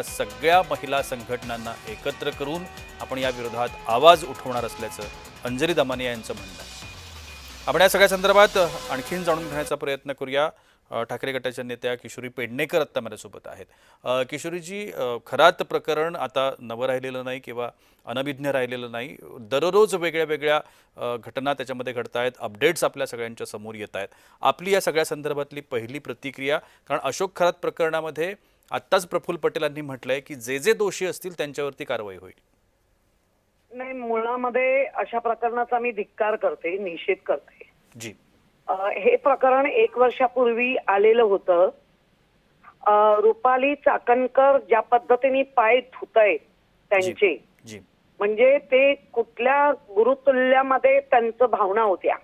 सगळ्या महिला संघटनांना एकत्र करून आपण या विरोधात आवाज उठवणार असल्याचं अंजली दमानिया यांचं म्हणणं आहे। आपण या सगळ्या संदर्भात आणखीन जाणून घेण्याचा प्रयत्न करूया। ठाकरे गटाच्या नेत्या किशोरी पेडणेकर आता माझ्यासोबत आहेत। किशोरीजी, खरात प्रकरण आता नवं राहिलेलं नाही किंवा अनभिज्ञ राहिलेलं नाही। दररोज वेगळ्या वेगळ्या घटना त्याच्यामध्ये घडत आहेत, अपडेट्स आपल्या सगळ्यांच्या समोर येत आहेत। आपली या सगळ्या संदर्भातली पहिली प्रतिक्रिया, कारण अशोक खरात प्रकरणामध्ये आत्ताच प्रफुल्ल पटेलांनी म्हटलंय की जे जे दोषी असतील त्यांच्यावरती कारवाई होईल। नाही, मुळामध्ये अशा प्रकरणाचा मी धिक्कार करते, निषेध करते। जी, हे प्रकरण 1 वर्षापूर्वी आलेलं होतं। रुपाली चाकणकर ज्या पद्धतीने पाय धुतायत त्यांचे, जी, म्हणजे ते कुठल्या गुरुतुल्यामध्ये त्यांचं भावना होत्या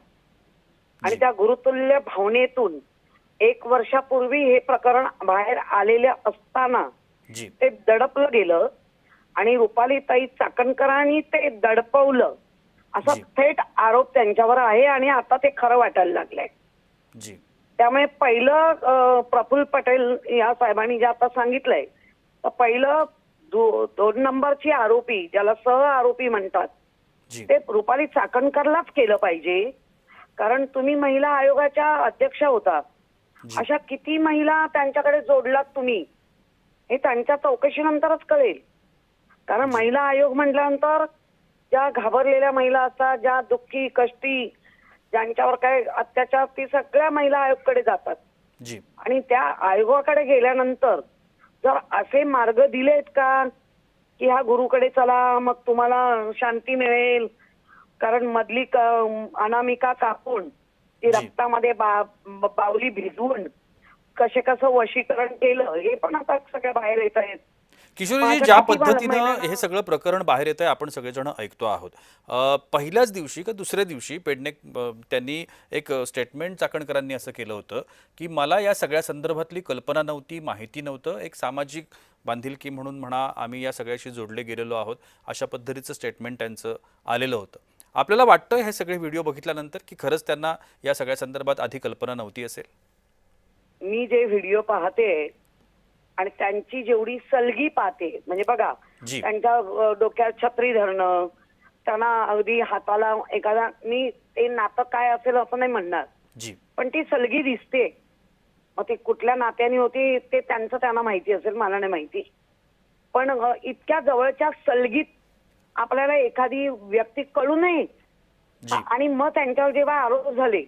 आणि त्या गुरुतुल्य भावनेतून 1 वर्षापूर्वी हे प्रकरण बाहेर आलेले असताना जी, ते दडपलं गेलं आणि रुपाली ताई चाकणकरांनी ते दडपवलं असा थेट आरोप त्यांच्यावर आहे आणि आता ते खरं वाटायला लागलंय। जी, त्यामुळे पहिलं प्रफुल्ल पटेल या साहेबांनी जे आता सांगितलंय, तर पहिलं 2 नंबरची आरोपी, ज्याला सह आरोपी म्हणतात, ते रुपाली चाकणकरलाच केलं पाहिजे। कारण तुम्ही महिला आयोगाच्या अध्यक्ष होता, अशा किती महिला त्यांच्याकडे जोडलात तुम्ही, हे त्यांच्या चौकशीनंतरच कळेल। कारण महिला आयोग म्हटल्यानंतर ज्या घाबरलेल्या महिला असतात, ज्या दुःखी कष्टी, ज्यांच्यावर काय अत्याचार, ती सगळ्या महिला आयोगाकडे जातात। आणि त्या आयोगाकडे गेल्यानंतर जर असे मार्ग दिलेत का की ह्या गुरुकडे चला, मग तुम्हाला शांती मिळेल, कारण मधली अनामिका कापून ती रक्तामध्ये बावली भिजवून कसं वशीकरण केलं, हे पण आता सगळ्या बाहेर येत आहेत। किशोरीजी, ज्या पद्धतीनं हे सगळं प्रकरण बाहेर येत आहे आपण सगळेजण ऐकतो आहोत। पहिल्याच दिवशी का दुसऱ्या दिवशी त्यांनी एक स्टेटमेंट चाकणकरांनी असं केलं होतं की मला या सगळ्या संदर्भातली कल्पना नव्हती, माहिती नव्हतं, एक सामाजिक बांधिलकी म्हणून म्हणा आम्ही या सगळ्याशी जोडले गेलेलो आहोत, अशा पद्धतीचं स्टेटमेंट त्यांचं आलेलं होतं। आपल्याला वाटतं हे सगळे व्हिडिओ बघितल्यानंतर की खरंच त्यांना या सगळ्या संदर्भात आधी कल्पना नव्हती असेल? मी जे व्हिडिओ पाहते आणि त्यांची जेवढी सलगी पाहते, म्हणजे बघा, त्यांच्या डोक्यात छत्री धरणं, त्यांना अगदी हाताला एखादा, मी ते नातं काय असेल असं नाही म्हणणार, पण ती सलगी दिसते। मग ती कुठल्या नात्याने होती ते त्यांना माहिती असेल, मला नाही माहिती। पण इतक्या जवळच्या सलगीत आपल्याला एखादी व्यक्ती कळू नये, आणि मग त्यांच्यावर जेव्हा आरोप झाले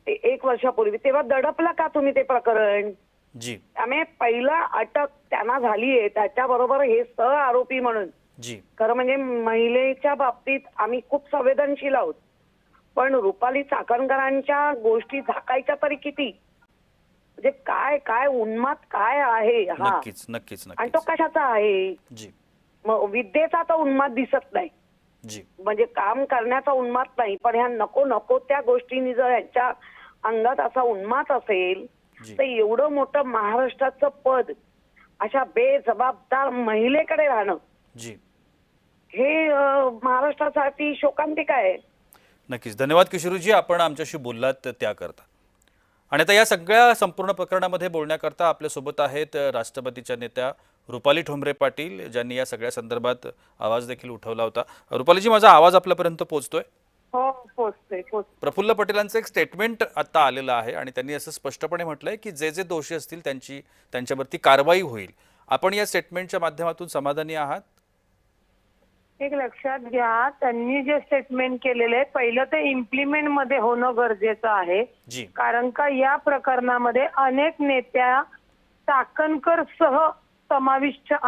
1 वर्षापूर्वी, तेव्हा दडपला का तुम्ही ते प्रकरण? त्यामुळे पहिला अटक त्यांना झालीये, त्याच्याबरोबर हे सह आरोपी म्हणून। खरं म्हणजे महिलेच्या बाबतीत आम्ही खूप संवेदनशील आहोत, पण रुपाली चाकणकरांच्या गोष्टी झाकायच्या तरी किती? म्हणजे काय काय उन्माद काय आहे हा, नक्कीच नक्कीच आणि तो कशाचा आहे? मग विद्येचा तर उन्माद दिसत नाही, म्हणजे काम करण्याचा उन्माद नाही, पण ह्या नको नको त्या गोष्टींनी जर यांच्या अंगात असा उन्माद असेल तर एवढं मोठं महाराष्ट्राचं पद अशा बेजबाबदार महिलेकडे राहणं, हे महाराष्ट्रासाठी शोकांतिक आहे। नक्कीच, धन्यवाद किशोरीजी, आपण आमच्याशी बोललात त्याकरता। आणि आता या सगळ्या संपूर्ण प्रकरणामध्ये बोलण्याकरता आपल्यासोबत आहेत राष्ट्रवादीच्या नेत्या रुपाली ठोंबरे पाटील, ज्यांनी या सगळ्या संदर्भात आवाज देखील उठवला होता। रुपालीजी, माझा आवाज आपल्यापर्यंत पोहोचतोय? हो, पोहोचतोय। प्रफुल्ल पटेलांचं एक स्टेटमेंट आता आलेलं आहे आणि त्यांनी असं स्पष्टपणे म्हटलंय की जे जे दोषी असतील त्यांच्यावरती कारवाई होईल। आपण या स्टेटमेंटच्या माध्यमातून समाधानी आहात? एक लक्षात घ्या, त्यांनी जे स्टेटमेंट केलेले आहे, पहिलं ते इम्प्लिमेंट मध्ये होणं गरजेचं आहे। कारण का या प्रकरणामध्ये अनेक नेत्या चाकणकर सह समाविष्ट आहेत।